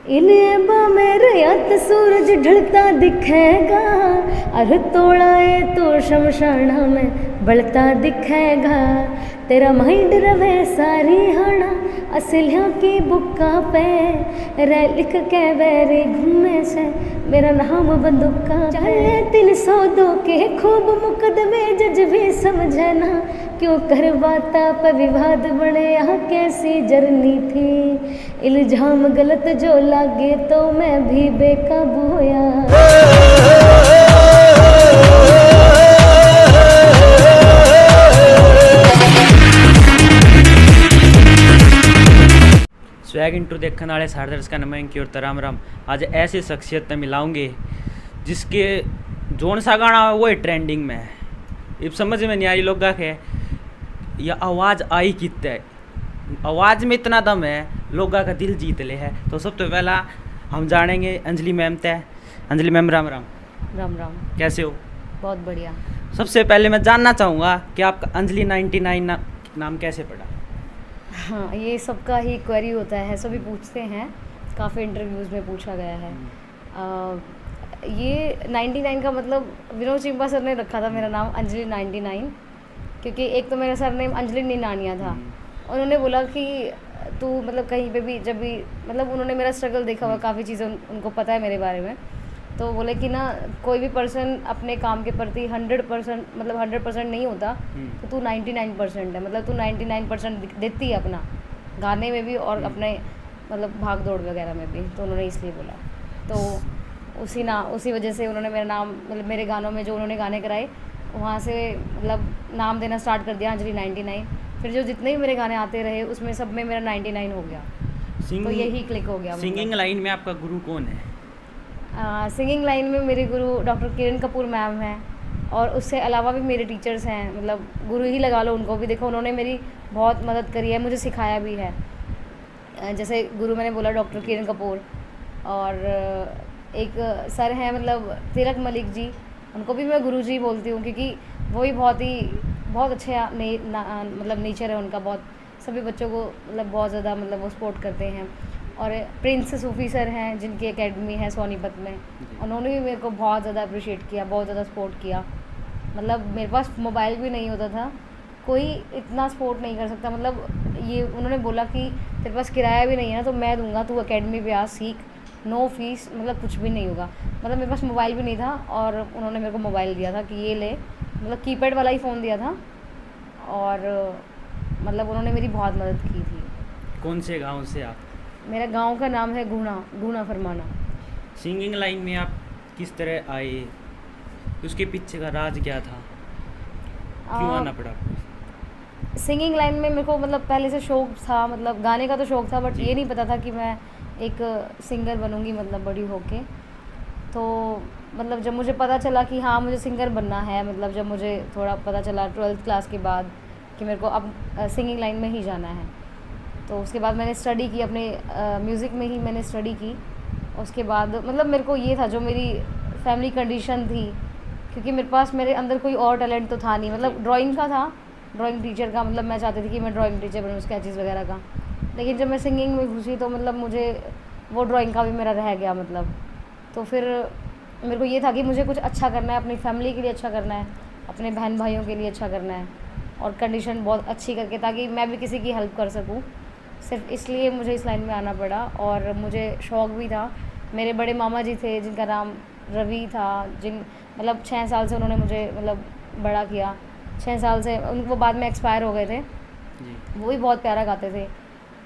इलेबा मेरे यात सूरज ढलता दिखेगा, अरे तोड़ाए तो शमशाना में बढ़ता दिखेगा। तेरा माइंड रवे सारी हाना असलिया की बुक्का पे रे लिख के वेरी घूमे से मेरा नाम बंदूका। चले 302 के खूब मुकदमे जज भी समझे ना, क्यों करवाता पर विवाद बने यहाँ कैसी जर्नी थी। इल्जाम गलत जो लागे तो मैं भी बेकाबू होया। स्वैग इंटू देखने वाले सारे दर्शकों का नमन की और राम राम। आज ऐसी शख्सियत मिलाऊंगे जिसके जोन सा गाना वो है ट्रेंडिंग में है। अब समझ में नहीं आ रही लोग के यह आवाज़ आई कितने है, आवाज़ में इतना दम है, लोग का दिल जीत ले है। तो सबसे पहला हम जानेंगे अंजलि मैम तय। अंजलि मैम राम राम। राम राम। कैसे हो? बहुत बढ़िया। सबसे पहले मैं जानना चाहूँगा कि आपका अंजलि 99 नाम कैसे पड़ा? हाँ, ये सबका ही क्वेरी होता है, सभी पूछते हैं, काफ़ी इंटरव्यूज़ में पूछा गया है। ये 99 का मतलब विनोद चिंपा सर ने रखा था मेरा नाम अंजलि 99, क्योंकि एक तो मेरा सरनेम अंजलि निनानिया था। उन्होंने बोला कि तू मतलब कहीं पे भी जब भी मतलब उन्होंने मेरा स्ट्रगल देखा हुआ, काफ़ी चीज़ें उनको पता है मेरे बारे में, तो बोले कि ना कोई भी पर्सन अपने काम के प्रति 100% मतलब 100% नहीं होता, तो तू 99% है, मतलब तू 99% देती है अपना गाने में भी और अपने मतलब भाग दौड़ वगैरह में भी। तो उन्होंने इसलिए बोला, तो उसी वजह से उन्होंने मेरा नाम मतलब मेरे गानों में जो उन्होंने गाने कराए वहाँ से मतलब नाम देना स्टार्ट कर दिया अंजलि 99। फिर जो जितने भी मेरे गाने आते रहे उसमें सब में मेरा 99 हो गया, तो यही क्लिक हो गया। सिंगिंग लाइन में आपका गुरु कौन है? सिंगिंग लाइन में मेरे गुरु डॉक्टर किरण कपूर मैम हैं, और उससे अलावा भी मेरे टीचर्स हैं, मतलब गुरु ही लगा लो उनको भी। देखो उन्होंने मेरी बहुत मदद करी है, मुझे सिखाया भी है। जैसे गुरु मैंने बोला डॉक्टर किरण कपूर, और एक सर हैं मतलब तिलक मलिक जी, उनको भी मैं गुरु जी बोलती हूँ, क्योंकि वो भी बहुत अच्छे मतलब नेचर है उनका, बहुत सभी बच्चों को मतलब बहुत ज़्यादा मतलब वो सपोर्ट करते हैं। और प्रिंस सूफ़ी सर हैं जिनकी एकेडमी है सोनीपत में, उन्होंने भी मेरे को बहुत ज़्यादा अप्रिशिएट किया, बहुत ज़्यादा सपोर्ट किया। मतलब मेरे पास मोबाइल भी नहीं होता था, कोई इतना सपोर्ट नहीं कर सकता। मतलब ये उन्होंने बोला कि तेरे पास किराया भी नहीं है ना, तो मैं दूंगा, तू एकेडमी पे आ, सीख, नो फीस, मतलब कुछ भी नहीं होगा। मतलब मेरे पास मोबाइल भी नहीं था और उन्होंने मेरे को मोबाइल दिया था कि ये ले, मतलब कीपैड वाला ही फ़ोन दिया था, और मतलब उन्होंने मेरी बहुत मदद की थी। कौन से गाँव से आप? मेरा गांव का नाम है गुना फरमाना। सिंगिंग लाइन में आप किस तरह आए, उसके पीछे का राज क्या था, क्यों आना पड़ा? सिंगिंग लाइन में मेरे को मतलब पहले से शौक था, मतलब गाने का तो शौक था, बट ये नहीं पता था कि मैं एक सिंगर बनूंगी मतलब बड़ी होके। तो मतलब जब मुझे पता चला कि हाँ मुझे सिंगर बनना है, मतलब जब मुझे थोड़ा पता चला 12th क्लास के बाद कि मेरे को अब सिंगिंग लाइन में ही जाना है, तो उसके बाद मैंने स्टडी की, अपने म्यूज़िक में ही मैंने स्टडी की। उसके बाद मतलब मेरे को ये था, जो मेरी फैमिली कंडीशन थी, क्योंकि मेरे अंदर कोई और टैलेंट तो था नहीं, मतलब ड्राइंग का था, ड्राइंग टीचर का, मतलब मैं चाहती थी कि मैं ड्राइंग टीचर बनूँ, स्केचेस वगैरह का। लेकिन जब मैं सिंगिंग में घुसी तो मतलब मुझे वो ड्राइंग का भी मेरा रह गया, मतलब तो फिर मेरे को ये था कि मुझे कुछ अच्छा करना है, अपनी फैमिली के लिए अच्छा करना है, अपने बहन भाइयों के लिए अच्छा करना है, और कंडीशन बहुत अच्छी करके, ताकि मैं भी किसी की हेल्प कर सकूँ। सिर्फ इसलिए मुझे इस लाइन में आना पड़ा, और मुझे शौक़ भी था। मेरे बड़े मामा जी थे जिनका नाम रवि था, मतलब 6 साल से उन्होंने मुझे मतलब बड़ा किया, 6 साल से, उनको बाद में एक्सपायर हो गए थे। वो भी बहुत प्यारा गाते थे,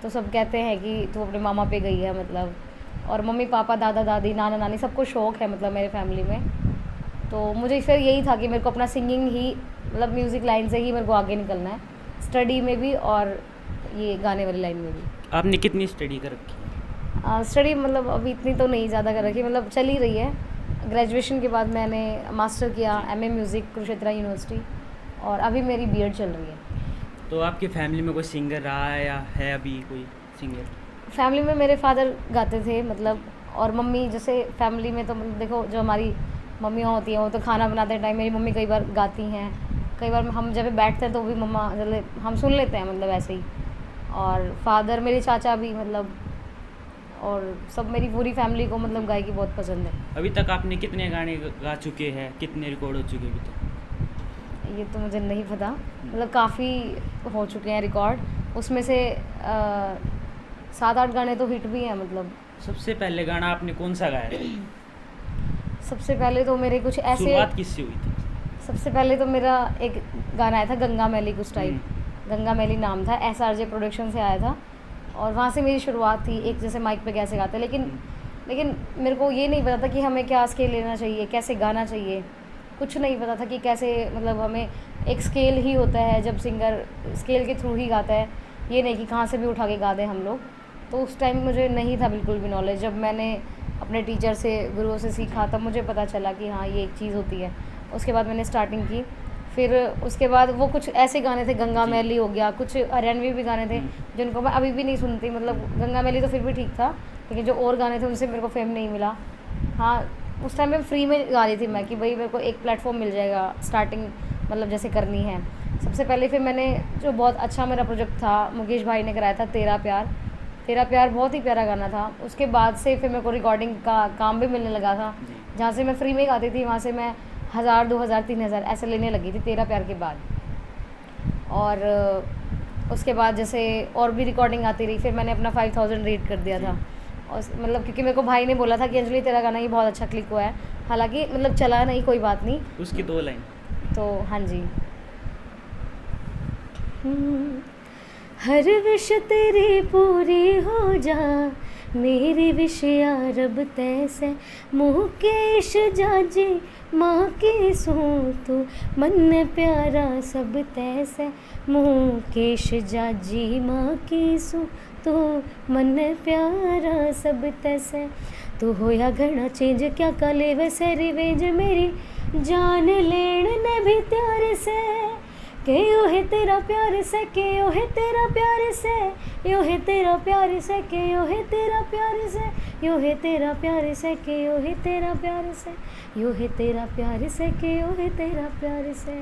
तो सब कहते हैं कि तू अपने मामा पे गई है, मतलब। और मम्मी पापा, दादा दादी, नाना नानी, सबको शौक़ है मतलब मेरे फैमिली में। तो मुझे फिर यही था कि मेरे को अपना सिंगिंग ही मतलब म्यूज़िक लाइन से ही मेरे को आगे निकलना है, स्टडी में भी और ये गाने वाली लाइन में भी। आपने कितनी स्टडी कर रखी? स्टडी मतलब अभी इतनी तो नहीं ज़्यादा कर रखी, मतलब चल ही रही है। ग्रेजुएशन के बाद मैंने मास्टर किया एमए म्यूज़िक कुरुक्षेत्र यूनिवर्सिटी, और अभी मेरी बीएड चल रही है। तो आपकी फैमिली में कोई सिंगर रहा है या है अभी कोई सिंगर? फैमिली में मेरे फादर गाते थे, मतलब, और मम्मी, जैसे फैमिली में तो मतलब देखो जो हमारी मम्मियाँ होती हैं वो तो खाना बनाते टाइम मेरी मम्मी कई बार गाती हैं, कई बार हम जब बैठते हैं तो भी मम्मा हम सुन लेते हैं, मतलब ऐसे ही। और फादर मेरे चाचा भी मतलब और सब मेरी पूरी फैमिली को मतलब गायकी बहुत पसंद है। अभी तक आपने कितने गाने गा चुके हैं, कितने रिकॉर्ड हो चुके हैं अभी तक? ये तो मुझे नहीं पता, मतलब काफ़ी हो चुके हैं रिकॉर्ड, उसमें से 7-8 गाने तो हिट भी हैं मतलब। सबसे पहले गाना आपने कौन सा गाया था? सबसे पहले तो मेरे कुछ ऐसे, शुरुआत किससे हुई थी? सबसे पहले तो मेरा एक गाना आया था गंगा मैली कुछ टाइप, गंगा मैली नाम था, SRJ प्रोडक्शन से आया था और वहाँ से मेरी शुरुआत थी, एक जैसे माइक पे कैसे गाते हैं। लेकिन मेरे को ये नहीं पता था कि हमें क्या स्केल लेना चाहिए, कैसे गाना चाहिए, कुछ नहीं पता था कि कैसे, मतलब हमें एक स्केल ही होता है जब सिंगर स्केल के थ्रू ही गाता है, ये नहीं कि कहाँ से भी उठा के गा दें हम लोग। तो उस टाइम मुझे नहीं था बिल्कुल भी नॉलेज। जब मैंने अपने टीचर से, गुरुओं से सीखा तब मुझे पता चला कि हाँ ये एक चीज़ होती है। उसके बाद मैंने स्टार्टिंग की, फिर उसके बाद वो कुछ ऐसे गाने थे, गंगा मैली हो गया, कुछ हरियाणवी भी गाने थे जिनको मैं अभी भी नहीं सुनती, मतलब गंगा मैली तो फिर भी ठीक था, लेकिन जो और गाने थे उनसे मेरे को फेम नहीं मिला। हाँ उस टाइम में फ्री में गा रही थी मैं कि भाई मेरे को एक प्लेटफॉर्म मिल जाएगा, स्टार्टिंग मतलब जैसे करनी है। सबसे पहले फिर मैंने जो बहुत अच्छा मेरा प्रोजेक्ट था, मुकेश भाई ने कराया था, तेरा प्यार। तेरा प्यार बहुत ही प्यारा गाना था। उसके बाद से फिर मेरे को रिकॉर्डिंग का काम भी मिलने लगा था, जहाँ से मैं फ्री में गाती थी वहाँ से मैं 1000, 2000, 3000 ऐसे लेने लगी थी तेरा प्यार के बाद। और उसके बाद जैसे और भी रिकॉर्डिंग आती रही, फिर मैंने अपना 5000 रेट कर दिया था। और मतलब क्योंकि मेरे को भाई ने बोला था कि अंजलि तेरा गाना ही बहुत अच्छा क्लिक हुआ है, हालांकि मतलब चला नहीं, कोई बात नहीं। उसकी 2 लाइन। तो हाँ जी, हर विश तेरी पूरी हो जा, मेरी विश या रब तैसे, मुकेश जाजी माँ की सू तू, मन प्यारा सब तैसे, मुकेश जाजी माँ की सू तू, मन प्यारा सब तैसे, तू होया घना चेंज क्या काले वैसे रिवेंज, मेरी जान लेन ने भी त्यार से, के यो है तेरा प्यार से, के यो है तेरा प्यार से, यो है तेरा प्यार से, के यो है तेरा प्यार से, यो है तेरा प्यार से, के यो है तेरा प्यार से, यो है तेरा प्यार से, के यो है तेरा प्यार से,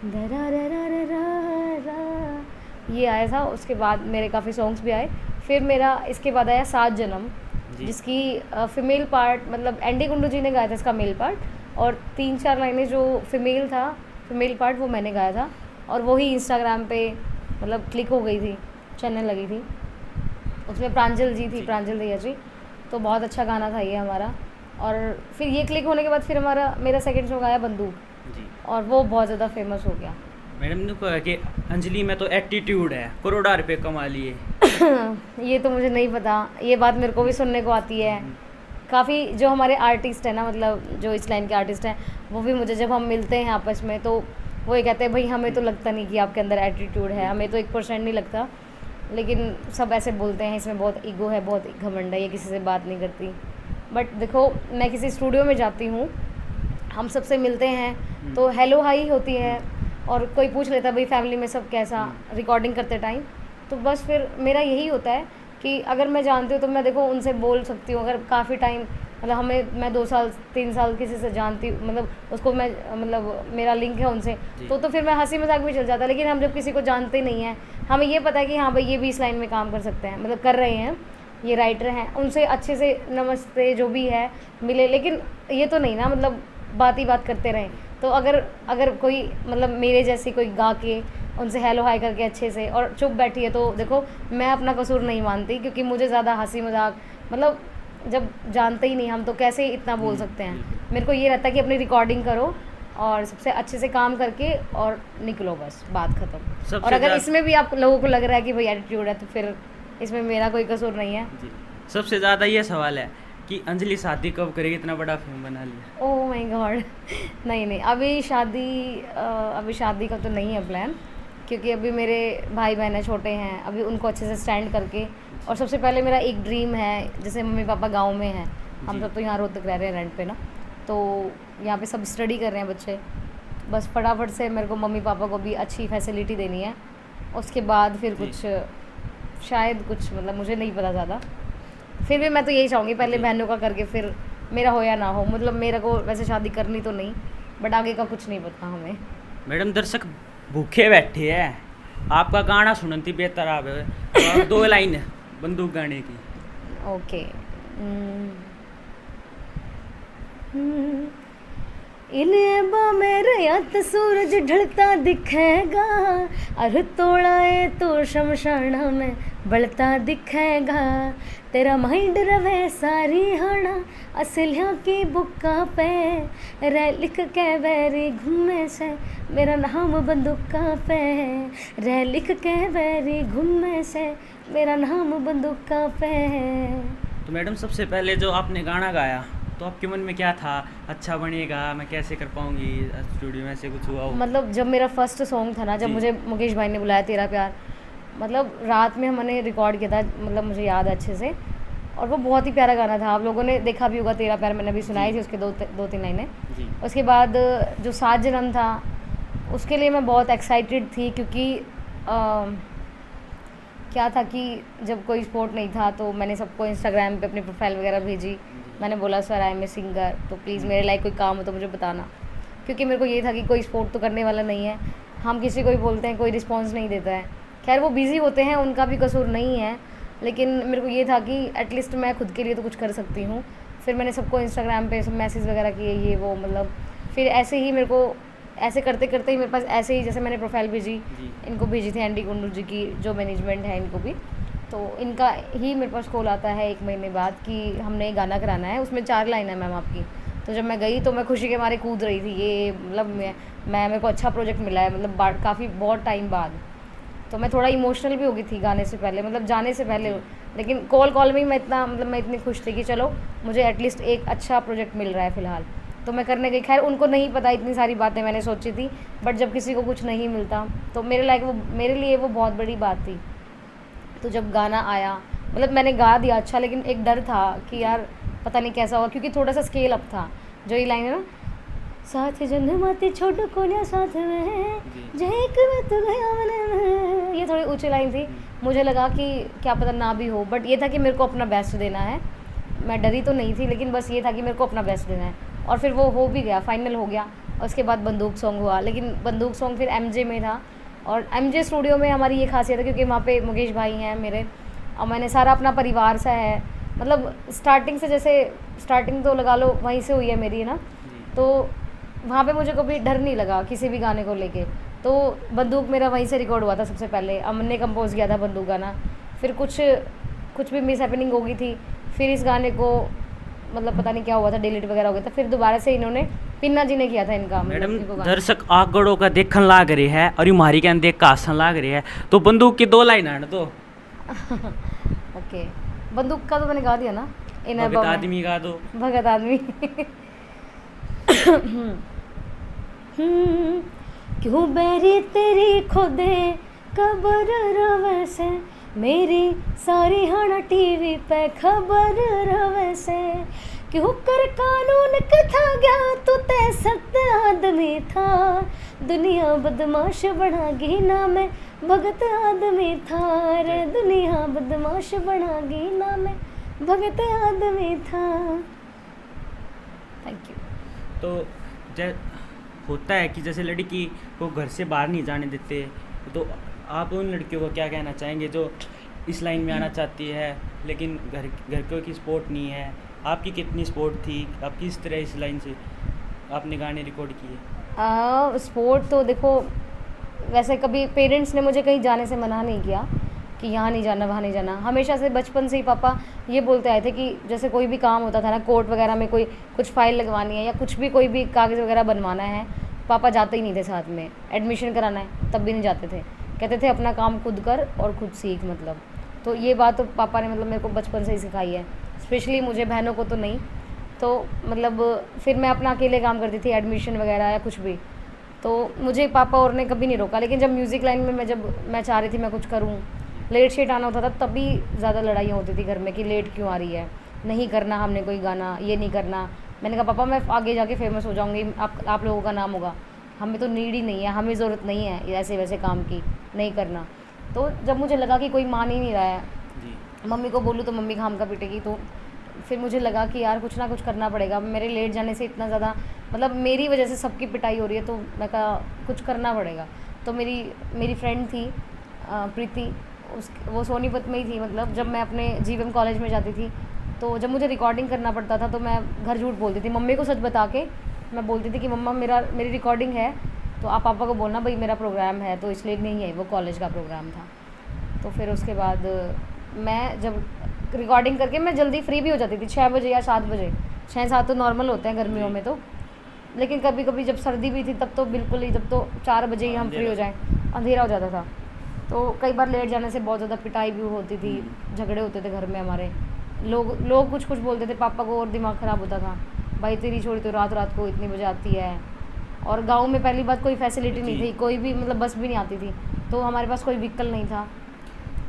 दरा रा रा रा रा रा, ये आया था। उसके बाद मेरे काफ़ी सॉन्ग्स भी आए। फिर मेरा इसके बाद आया 7 जन्म, जिसकी फीमेल पार्ट मतलब एंडी कुंडू जी ने गाया था इसका मेल पार्ट, और 3-4 लाइनें जो फीमेल था, फीमेल पार्ट वो मैंने गाया था, और वही इंस्टाग्राम पे मतलब क्लिक हो गई थी, चलने लगी थी। उसमें प्रांजल जी थी, प्रांजल दैया जी, तो बहुत अच्छा गाना था ये हमारा। और फिर ये क्लिक होने के बाद फिर मेरा सेकंड सॉन्ग आया बंदूक, और वो बहुत ज़्यादा फेमस हो गया। मैडम ने कहा कि अंजलि में तो एटीट्यूड है, करोड़ा रुपये कमा लिए। ये तो मुझे नहीं पता, ये बात मेरे को भी सुनने को आती है। काफ़ी जो हमारे आर्टिस्ट हैं ना, मतलब जो इस लाइन के आर्टिस्ट हैं, वो भी मुझे जब हम मिलते हैं आपस में तो वो ये कहते हैं भाई हमें तो लगता नहीं कि आपके अंदर एटीट्यूड है, हमें तो 1% नहीं लगता, लेकिन सब ऐसे बोलते हैं इसमें बहुत ईगो है, बहुत घमंड है, ये किसी से बात नहीं करती। बट देखो मैं किसी स्टूडियो में जाती हूँ, हम सबसे मिलते हैं तो हेलो हाई होती है, और कोई पूछ लेता है भाई फैमिली में सब कैसा, रिकॉर्डिंग करते टाइम, तो बस फिर मेरा यही होता है कि अगर मैं जानती हूँ तो मैं देखो उनसे बोल सकती हूँ। अगर काफ़ी टाइम मतलब मैं 2 साल 3 साल किसी से जानती हूँ, मतलब उसको मैं मतलब मेरा लिंक है उनसे, तो फिर मैं हंसी मजाक भी चल जाता है। लेकिन हम जब किसी को जानते नहीं हैं, हमें ये पता है कि हाँ भाई ये भी इस लाइन में काम कर सकते हैं, मतलब कर रहे हैं, ये राइटर हैं, उनसे अच्छे से नमस्ते जो भी है मिले। लेकिन ये तो नहीं ना मतलब बात ही बात करते रहें। तो अगर कोई मतलब मेरे जैसी कोई गा के उनसे हेलो हाय करके अच्छे से और चुप बैठी है, तो देखो मैं अपना कसूर नहीं मानती, क्योंकि मुझे ज़्यादा हंसी मजाक मतलब जब जानते ही नहीं हम तो कैसे इतना बोल सकते हैं। मेरे को ये रहता है कि अपनी रिकॉर्डिंग करो और सबसे अच्छे से काम करके और निकलो, बस बात ख़त्म। और अगर इसमें भी आप लोगों को लग रहा है कि भाई एटीट्यूड है, तो फिर इसमें मेरा कोई कसूर नहीं है। सबसे ज़्यादा ये सवाल है कि अंजलि शादी कब करेगी, इतना बड़ा फिल्म बना लिया। ओह माय गॉड, नहीं अभी शादी का तो नहीं है प्लान, क्योंकि अभी मेरे भाई बहन छोटे हैं, अभी उनको अच्छे से स्टैंड करके। और सबसे पहले मेरा एक ड्रीम है, जैसे मम्मी पापा गांव में हैं, हम सब तो यहाँ रोहतक रह रहे हैं रेंट पे ना, तो यहाँ पे सब स्टडी कर रहे हैं बच्चे, बस फटाफट से मेरे को मम्मी पापा को भी अच्छी फैसिलिटी देनी है। उसके बाद फिर कुछ शायद कुछ मतलब मुझे नहीं पता ज़्यादा, फिर भी मैं तो यही चाहूँगी पहले बहनों का करके फिर मेरा हो या ना हो, मतलब मेरे को वैसे शादी करनी तो नहीं, बट आगे का कुछ नहीं पता हमें। मैडम दर्शक भूखे बैठे हैं, आपका गाना सुनती बेहतर आवे, 2 लाइन बंदूक गाने की। ओके। हम्म, इन ऐबा मेरे यात सूरज ढलता दिखेगा, अर तोड़ाए तो शमशाना में बढ़ता दिखेगा, तेरा माइंड रवे सारी हाना असलिया की बुक्का पे, रे लिख के बैरी घूमे से मेरा नाम बंदूका पे, रे लिख के बैरी घूमे से मेरा नाम बंदूका पे। तो मैडम सबसे पहले जो आपने गाना गाया तो आपके मन में क्या था, अच्छा बनेगा, मैं कैसे कर पाऊंगी स्टूडियो में, ऐसे कुछ हुआ हो? मतलब जब मेरा फर्स्ट सॉन्ग था ना, जब जी। मुझे मुकेश भाई ने बुलाया तेरा प्यार, मतलब रात में हमने रिकॉर्ड किया था, मतलब मुझे याद है अच्छे से, और वो बहुत ही प्यारा गाना था। आप लोगों ने देखा भी होगा, तेरा प्यार मैंने अभी सुनाई थी उसके दो तीन लाइनें। जी। उसके बाद जो 7 जन्म था उसके लिए मैं बहुत एक्साइटेड थी, क्योंकि क्या था कि जब कोई सपोर्ट नहीं था तो मैंने सबको इंस्टाग्राम पे अपनी प्रोफाइल वगैरह भेजी। मैंने बोला sir I am a singer, तो प्लीज़ मेरे लाइक कोई काम हो तो मुझे बताना, क्योंकि मेरे को ये था कि कोई सपोर्ट तो करने वाला नहीं है। हम किसी को भी बोलते हैं, कोई रिस्पॉन्स नहीं देता है। खैर वो बिज़ी होते हैं, उनका भी कसूर नहीं है, लेकिन मेरे को ये था कि एटलीस्ट मैं खुद के लिए तो कुछ कर सकती हूँ। फिर मैंने सबको इंस्टाग्राम पे सब मैसेज वगैरह किए, ये वो, मतलब फिर ऐसे ही मेरे को ऐसे करते करते ही मेरे पास ऐसे ही, जैसे मैंने प्रोफाइल भेजी, जी। इनको भेजी थी एंडी कुंडू जी की जो मैनेजमेंट है इनको भी, तो इनका ही मेरे पास कॉल आता है 1 महीने बाद कि हमने गाना कराना है, उसमें 4 लाइन है मैम आपकी। तो जब मैं गई तो मैं खुशी के मारे कूद रही थी, ये मतलब मैं मेरे को अच्छा प्रोजेक्ट मिला है, मतलब काफ़ी बहुत टाइम बाद। तो मैं थोड़ा इमोशनल भी हो गई थी गाने से पहले, मतलब जाने से पहले, लेकिन कॉल में ही मैं इतनी खुश थी कि चलो मुझे एटलीस्ट एक अच्छा प्रोजेक्ट मिल रहा है फ़िलहाल, तो मैं करने गई। खैर उनको नहीं पता इतनी सारी बातें मैंने सोची थी, बट जब किसी को कुछ नहीं मिलता तो मेरे लिए वो बहुत बड़ी बात थी। तो जब गाना आया, मतलब मैंने गा दिया अच्छा, लेकिन एक डर था कि यार पता नहीं कैसा होगा, क्योंकि थोड़ा सा स्केल अप था। जो ये लाइन है ना, साथ जन्माते छोटू कोन्या साथ में जय में तो गया मैंने, ये थोड़ी ऊंची लाइन थी। मुझे लगा कि क्या पता ना भी हो, बट ये था कि मेरे को अपना बेस्ट देना है। मैं डरी तो नहीं थी, लेकिन बस ये था कि मेरे को अपना बेस्ट देना है, और फिर वो हो भी गया, फाइनल हो गया। और उसके बाद बंदूक सॉन्ग हुआ, लेकिन बंदूक सॉन्ग फिर एमजे में था, और एमजे स्टूडियो में हमारी ये खासियत है क्योंकि वहाँ पे मुकेश भाई हैं मेरे, और मैंने सारा अपना परिवार सा है, मतलब स्टार्टिंग से, जैसे स्टार्टिंग तो लगा लो वहीं से हुई है मेरी ना, तो वहाँ पे मुझे कभी डर नहीं लगा किसी भी गाने को लेके। तो बंदूक मेरा वहीं से रिकॉर्ड हुआ था सबसे पहले, अमन ने कंपोज किया था बंदूक गाना। फिर कुछ भी मिस हैपनिंग हो गई थी, फिर इस गाने को मतलब पता नहीं क्या हुआ था, डिलीट वगैरह हो गया था, फिर दोबारा से इन्होंने पिन्ना जी ने किया था इनका, मैडम इनको गाना। दर्शक आगड़ों का देखन लाग रही है और युमारी के देख का हसन लाग रही है, तो बंदूक की 2 लाइन है तो ओके, बंदूक का तो मैंने गा दिया ना, इन भगत एल्बम में। आदमी गा दो। भगत आदमी क्यों बैरी तेरी खुदे कबर रवे से, मेरी सारी हाना टीवी पे खबर रवे से, क्यों कर कानून कथा गया तू ते सख्त आदमी था, दुनिया बदमाश बनागी ना मैं भगत आदमी था रे, दुनिया बदमाश बनागी ना मैं भगत आदमी था। Thank you. तो होता है कि जैसे लड़की को घर से बाहर नहीं जाने देते, तो आप उन लड़कियों को क्या कहना चाहेंगे जो इस लाइन में आना चाहती है लेकिन घर की सपोर्ट नहीं है? आपकी कितनी सपोर्ट थी, आप किस तरह इस लाइन से आपने गाने रिकॉर्ड किए? सपोर्ट तो देखो, वैसे कभी पेरेंट्स ने मुझे कहीं जाने से मना नहीं किया कि यहाँ नहीं जाना वहाँ नहीं जाना। हमेशा से बचपन से ही पापा ये बोलते आए थे कि जैसे कोई भी काम होता था ना, कोर्ट वगैरह में कोई कुछ फाइल लगवानी है या कुछ भी कोई भी कागज़ वगैरह बनवाना है, पापा जाते ही नहीं थे साथ में। एडमिशन कराना है तब भी नहीं जाते थे, कहते थे अपना काम खुद कर और खुद सीख, मतलब। तो ये बात तो पापा ने मतलब मेरे को बचपन से ही सिखाई है, स्पेशली मुझे, बहनों को तो नहीं। तो मतलब फिर मैं अपना अकेले काम करती थी, एडमिशन वगैरह या कुछ भी, तो मुझे पापा और ने कभी नहीं रोका। लेकिन जब म्यूज़िक लाइन में जब मैं चाह रही थी मैं कुछ करूँ, लेट शेट आना होता था, तभी ज़्यादा लड़ाइयाँ होती थी घर में कि लेट क्यों आ रही है, नहीं करना हमने कोई गाना, ये नहीं करना। मैंने कहा पापा मैं आगे जाके फेमस हो जाऊँगी, आप लोगों का नाम होगा, हमें तो नीड ही नहीं है, हमें ज़रूरत नहीं है ऐसे वैसे काम की, नहीं करना। तो जब मुझे लगा कि कोई मान ही नहीं रहा है, मम्मी को बोलूँ तो मम्मी खाम का पिटेगी, तो फिर मुझे लगा कि यार कुछ ना कुछ करना पड़ेगा। मेरे लेट जाने से इतना ज़्यादा, मतलब मेरी वजह से सबकी पिटाई हो रही है, तो मैं कहा कुछ करना पड़ेगा। तो मेरी फ्रेंड थी प्रीति, वो सोनीपत में ही थी, मतलब जब मैं अपने जीवम कॉलेज में जाती थी तो जब मुझे रिकॉर्डिंग करना पड़ता था तो मैं घर झूठ बोलती थी, मम्मी को सच बता के मैं बोलती थी कि मम्मा मेरी रिकॉर्डिंग है तो आप पापा को बोलना भाई मेरा प्रोग्राम है, तो इसलिए नहीं है, वो कॉलेज का प्रोग्राम था। तो फिर उसके बाद मैं जब रिकॉर्डिंग करके मैं जल्दी फ्री भी हो जाती थी 6 बजे या 7 बजे, 6-7 तो नॉर्मल होते हैं गर्मियों में तो, लेकिन कभी कभी जब सर्दी भी थी तब तो बिल्कुल ही, जब तो 4 बजे ही हम फ्री हो जाएं, अंधेरा हो जाता था। तो कई बार लेट जाने से बहुत ज़्यादा पिटाई भी होती थी, झगड़े होते थे घर में हमारे, लोग कुछ बोलते थे, पापा को और दिमाग ख़राब होता था, भाई तेरी छोड़ी तो रात रात को इतनी बजे आती है। और गांव में पहली बात कोई फैसिलिटी नहीं थी, कोई भी मतलब बस भी नहीं आती थी, तो हमारे पास कोई व्हीकल नहीं था,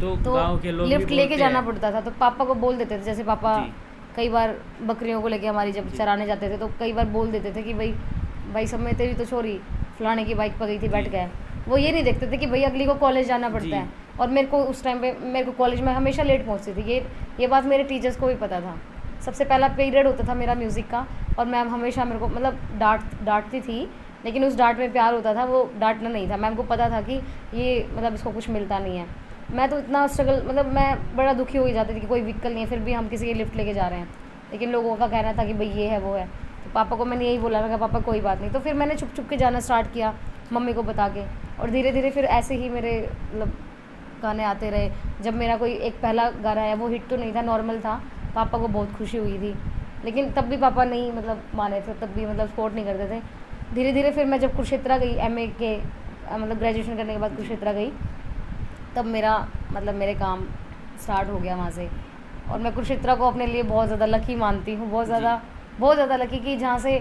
तो गांव के लोग लिफ्ट भी लेके बोलते जाना हैं। पड़ता था। तो पापा को बोल देते थे, जैसे पापा जी। कई बार बकरियों को लेके हमारी जब चराने जाते थे तो कई बार बोल देते थे कि भाई समय तेरी तो छोरी फलाने की बाइक पर गई थी बैठ गए। वो ये नहीं देखते थे कि भाई अगली को कॉलेज जाना पड़ता है, और मेरे को उस टाइम पे मेरे को कॉलेज में हमेशा लेट पहुंचती थी, ये बात मेरे टीचर्स को भी पता था। सबसे पहला पीरियड होता था मेरा म्यूज़िक का, और मैम हमेशा मेरे को मतलब डांटती थी, लेकिन उस डांट में प्यार होता था, वो डांटना नहीं था। मैम को पता था कि ये मतलब इसको कुछ मिलता नहीं है। मैं तो इतना स्ट्रगल, मतलब मैं बड़ा दुखी हो ही जाती थी कि कोई व्हीकल नहीं है, फिर भी हम किसी की लिफ्ट लेके जा रहे हैं, लेकिन लोगों का कहना था कि भाई ये है वो है। तो पापा को मैंने यही बोला, मैं कहा पापा कोई बात नहीं। तो फिर मैंने छुप छुप के जाना स्टार्ट किया मम्मी को बता के, और धीरे धीरे फिर ऐसे ही मेरे मतलब गाने आते रहे। जब मेरा कोई एक पहला गाना है वो हिट तो नहीं था, नॉर्मल था, पापा को बहुत खुशी हुई थी, लेकिन तब भी पापा नहीं मतलब माने थे, तब भी मतलब सपोर्ट नहीं करते थे। धीरे धीरे फिर मैं जब कुरुक्षेत्रा गई एमए के मतलब ग्रेजुएशन करने के बाद कुरुक्षेत्रा गई, तब मेरा मतलब मेरे काम स्टार्ट हो गया वहाँ से। और मैं कुरुक्षेत्रा को अपने लिए बहुत ज़्यादा लकी मानती हूँ, बहुत ज़्यादा लकी, कि जहाँ से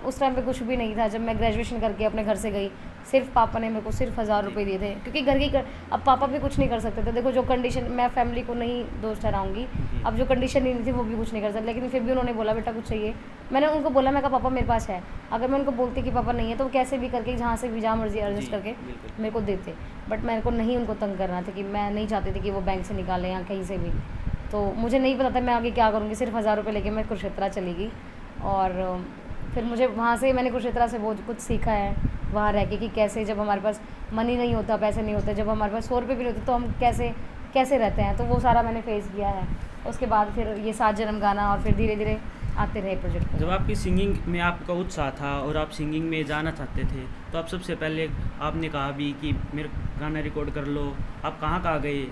उस टाइम पे कुछ भी नहीं था। जब मैं ग्रेजुएशन करके अपने घर से गई, सिर्फ पापा ने मेरे को सिर्फ 1000 रुपये दिए थे, क्योंकि घर की अब पापा भी कुछ नहीं कर सकते थे। देखो जो कंडीशन, मैं फैमिली को नहीं दोष ठहराऊंगी, अब जो कंडीशन नहीं थी वो भी कुछ नहीं कर सकते, लेकिन फिर भी उन्होंने बोला बेटा कुछ चाहिए। मैंने उनको बोला, मैं कहा पापा मेरे पास है। अगर मैं उनको बोलती कि पापा नहीं है तो वो कैसे भी करके जहाँ से भी जहाँ मर्जी एडजस्ट करके मेरे को देते, बट मेरे को नहीं उनको तंग करना था, कि मैं नहीं चाहती थी कि वो बैंक से निकालें या कहीं से भी। तो मुझे नहीं पता था मैं आगे क्या करूँगी, सिर्फ 1000 रुपये लेके मैं कुरुक्षेत्रा चली गई। और फिर मुझे वहाँ से मैंने कुरुक्षेत्रा से बहुत कुछ सीखा है वहाँ रह के, कि कैसे जब हमारे पास मनी नहीं होता, पैसे नहीं होते, जब हमारे पास 100 रुपये भी नहीं होते तो हम कैसे रहते हैं। तो वो सारा मैंने फेस किया है। उसके बाद फिर ये 7 जन्म गाना, और फिर धीरे धीरे आते रहे प्रोजेक्ट। जब आपकी सिंगिंग में आपका उत्साह था और आप सिंगिंग में जाना चाहते थे, तो आप सबसे पहले आपने कहा भी कि मेरा गाना रिकॉर्ड कर लो, आप कहाँ गए,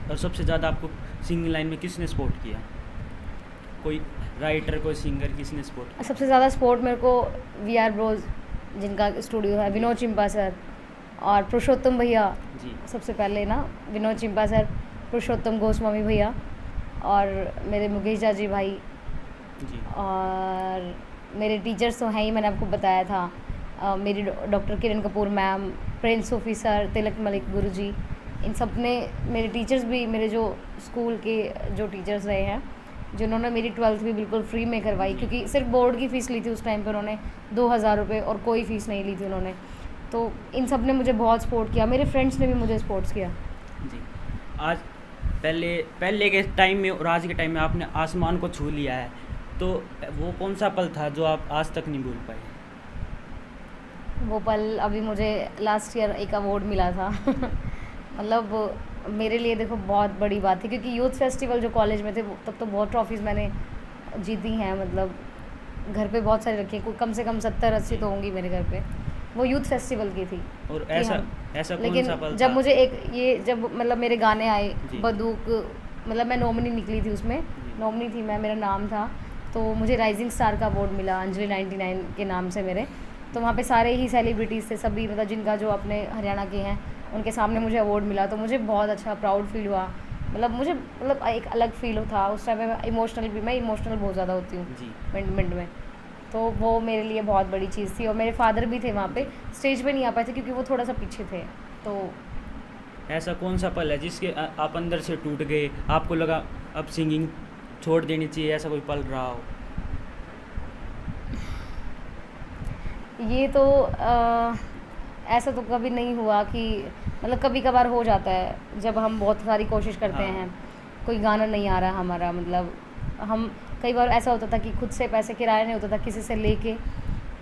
और सबसे ज़्यादा आपको सिंगिंग लाइन में किसने सपोर्ट किया? कोई राइटर, कोई सिंगर, किसने सपोर्ट? सबसे ज़्यादा सपोर्ट मेरे को VR ब्रोज जिनका स्टूडियो है, विनोद चिंपा सर और पुरुषोत्तम भैया जी। सबसे पहले ना, विनोद चिंपा सर, पुरुषोत्तम गोस्वामी भैया, और मेरे मुकेश जी भाई जी। और मेरे टीचर्स तो हैं ही, मैंने आपको बताया था, मेरी डॉक्टर किरण कपूर मैम, प्रिंस सूफी सर, तिलक मलिक गुरुजी, इन सब ने मेरे टीचर्स भी, मेरे जो स्कूल के जो टीचर्स रहे हैं, जिन्होंने मेरी 12th भी बिल्कुल फ्री में करवाई, क्योंकि सिर्फ बोर्ड की फ़ीस ली थी उस टाइम पर उन्होंने 2000 रुपये, और कोई फ़ीस नहीं ली थी उन्होंने। तो इन सब ने मुझे बहुत सपोर्ट किया, मेरे फ्रेंड्स ने भी मुझे सपोर्ट्स किया। जी। आज पहले के टाइम में और आज के टाइम में आपने आसमान को छू लिया है, तो वो कौन सा पल था जो आप आज तक नहीं भूल पाए? वो पल अभी मुझे लास्ट ईयर एक अवार्ड मिला था मतलब मेरे लिए देखो बहुत बड़ी बात थी, क्योंकि यूथ फेस्टिवल जो कॉलेज में थे तब तो बहुत ट्रॉफीज़ मैंने जीती हैं, मतलब घर पे बहुत सारी रखी हैं, कम से कम 70-80 तो होंगी मेरे घर पे, वो यूथ फेस्टिवल की थी। और कि ऐसा हम- कौन लेकिन सा पल जब था? मुझे एक ये जब मतलब मेरे गाने आए जी। बंदूक, मतलब मैं नॉमिनी निकली थी उसमें, नॉमिनी थी मैं, मेरा नाम था, तो मुझे राइजिंग स्टार का अवार्ड मिला अंजलि 99 के नाम से मेरे। तो वहाँ पे सारे ही सेलिब्रिटीज़ थे, सभी मतलब जिनका जो अपने हरियाणा के हैं, उनके सामने मुझे अवार्ड मिला, तो मुझे बहुत अच्छा प्राउड फील हुआ, मतलब मुझे मतलब एक अलग फील था उस टाइम पे। मैं इमोशनल बहुत ज़्यादा होती हूँ जी। मिनट में, तो वो मेरे लिए बहुत बड़ी चीज़ थी। और मेरे फादर भी थे वहाँ पे, स्टेज पे नहीं आ पाए थे क्योंकि वो थोड़ा सा पीछे थे। तो ऐसा कौन सा पल है जिसके आप अंदर से टूट गए, आपको लगा अब सिंगिंग छोड़ देनी चाहिए, ऐसा कोई पल रहा हो? ये तो ऐसा तो कभी नहीं हुआ, कि मतलब कभी कभार हो जाता है जब हम बहुत सारी कोशिश करते हाँ। हैं, कोई गाना नहीं आ रहा हमारा, मतलब हम कई बार ऐसा होता था कि खुद से पैसे किराया नहीं होता था, किसी से लेके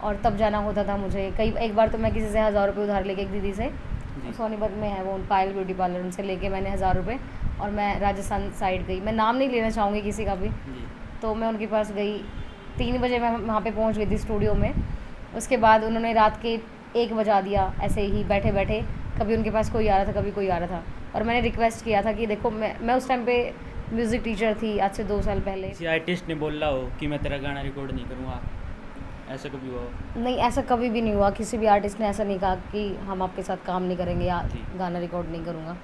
और तब जाना होता था मुझे। एक बार तो मैं किसी से 1000 रुपये उधार लेके एक दीदी से जी। सोनीपत में है वो पायल ब्यूटी पार्लर, उनसे लेके मैंने 1000 रुपये और मैं राजस्थान साइड गई। मैं नाम नहीं लेना चाहूँगी किसी का भी। जी। तो मैं उनके पास गई, 3 बजे मैं वहाँ पे पहुँच गई थी स्टूडियो में। उसके बाद उन्होंने रात के 1 बजा दिया ऐसे ही बैठे बैठे, कभी उनके पास कोई आ रहा था, कभी कोई आ रहा था। और मैंने रिक्वेस्ट किया था कि देखो मैं उस टाइम पे म्यूज़िक टीचर थी, आज से 2 साल पहले। किसी आर्टिस्ट ने बोला हो कि मैं तेरा गाना रिकॉर्ड नहीं करूँगा, ऐसा कभी हुआ हो? नहीं, ऐसा कभी भी नहीं हुआ। किसी भी आर्टिस्ट ने ऐसा नहीं कहा कि हम आपके साथ काम नहीं करेंगे या जी। गाना रिकॉर्ड नहीं करूँगा।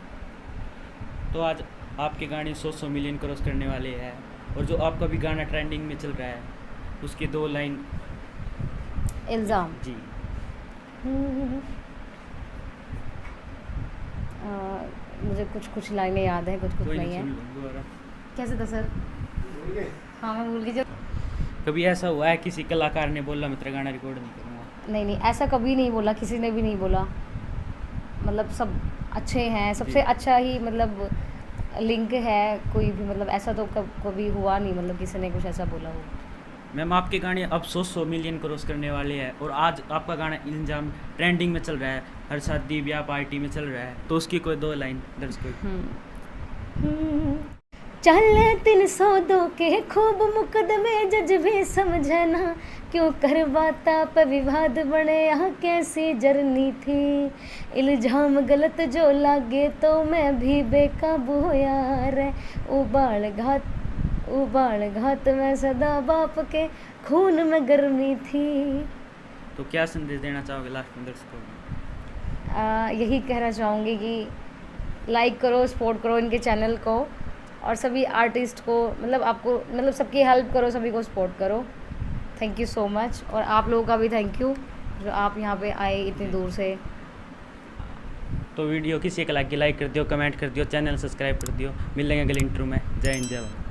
तो आज आपके गाने 100 मिलियन क्रॉस करने वाले हैं, और जो आपका भी गाना ट्रेंडिंग में चल रहा है उसकी 2 लाइन। इल्ज़ाम। जी। मुझे कुछ लाइनें याद हैं, कुछ कोई नहीं नहीं, है। सुन लो दोबारा। कैसे था सर? हाँ, मैं भूल गई। जब कभी ऐसा हुआ है किसी कलाकार ने बोला मैं तेरा गाना रिकॉर्ड नहीं करूँगा? नहीं, ऐसा कभी नहीं बोला, किसी ने भी नहीं बोला। मतलब सब अच्छे हैं, सबसे अच्छा ही मतलब लिंक है कोई भी, मतलब ऐसा तो कभी हुआ नहीं, मतलब किसी ने कुछ ऐसा बोला हो। मैम आपके गाने अब 100 मिलियन क्रॉस करने वाले हैं, और आज आपका गाना इल्ज़ाम ट्रेंडिंग में चल रहा है, हर शादी ब्याह पार्टी में चल रहा है, तो उसकी कोई 2 लाइन दर्शकों को। चल 302 के खूब मुकदमे जज भी समझना, क्यों करवाता पे विवाद बने, यहाँ कैसी जर्नी थी। इल्जाम गलत जो लागे तो मैं भी बेकाबू हो यार, उबाल घात में सदा बाप के खून में गर्मी थी। तो क्या संदेश देना चाहोगे लास्ट में दर्शकों को? यही कहना चाहूँगी कि लाइक करो, सपोर्ट करो इनके चैनल को, और सभी आर्टिस्ट को मतलब आपको मतलब सबकी हेल्प करो, सभी को सपोर्ट करो। थैंक यू सो मच, और आप लोगों का भी थैंक यू जो आप यहाँ पे आए इतनी दूर से। तो वीडियो किसी एक लाइक कर दियो, कमेंट कर दियो, चैनल सब्सक्राइब कर दियो। मिलेंगे अगले इंटरव्यू में। जय हिंद, जय भारत।